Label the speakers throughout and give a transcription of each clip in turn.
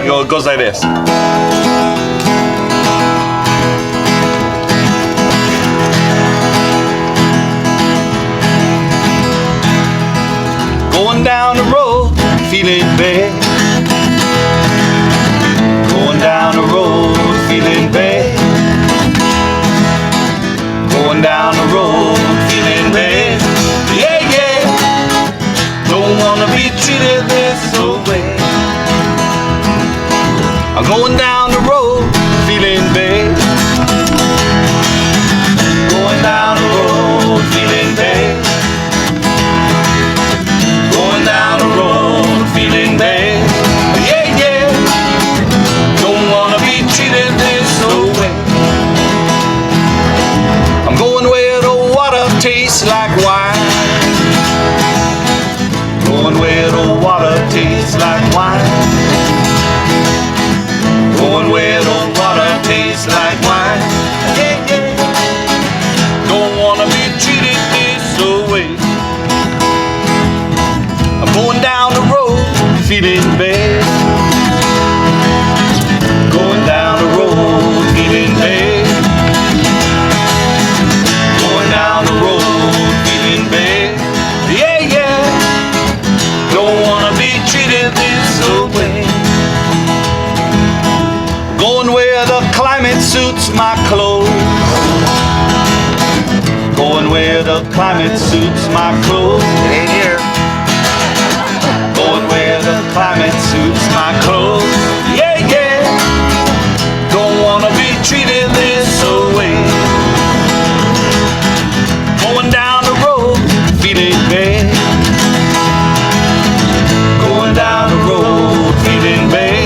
Speaker 1: It goes like this. Going down the road, feeling bad. Going down the road, feeling bad. Going down the road, feeling bad. Yeah, yeah. Don't wanna be treated this way. I'm going down the road, feeling bad. Going down the road, feeling bad. Going down the road, feeling bad. Yeah, yeah. Don't wanna be treated this way. I'm going where the water tastes like wine. Going where the water tastes like wine. Going where the water tastes like wine. Yeah, yeah. Don't wanna be treated this way. I'm going down the road, feeling bad. Going down the road, feeling bad. Going down the road, feeling bad. Yeah, yeah. Don't wanna be treated this way. Going where the climate suits my clothes. Going where the climate suits my clothes.
Speaker 2: It ain't here.
Speaker 1: Going where the climate suits my clothes. Yeah, yeah. Don't wanna be treated this way. Going down the road, feeling bad. Going down the road, feeling bad.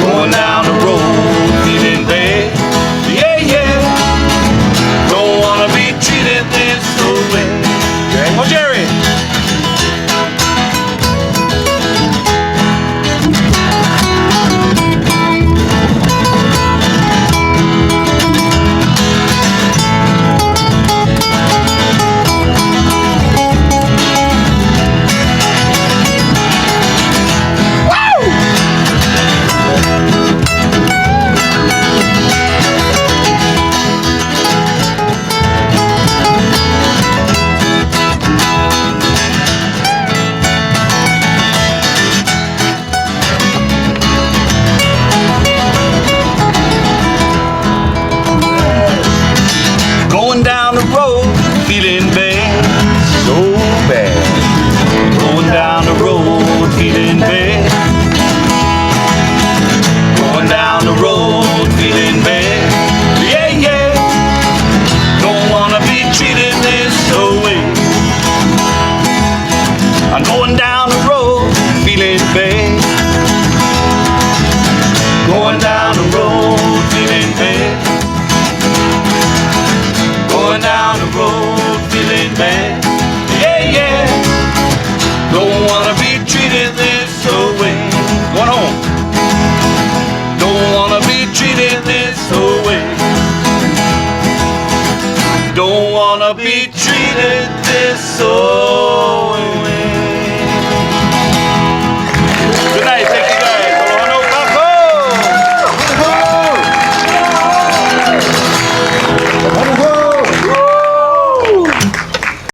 Speaker 1: Going down the road, feeling bad. Yeah, yeah. Don't wanna be treated this way. Oh, Jerry. Going down the road, feeling bad, so bad. Going down the road, feeling bad. Going down the road, feeling bad. Yeah, yeah. Don't wanna be treated this way. I'm going down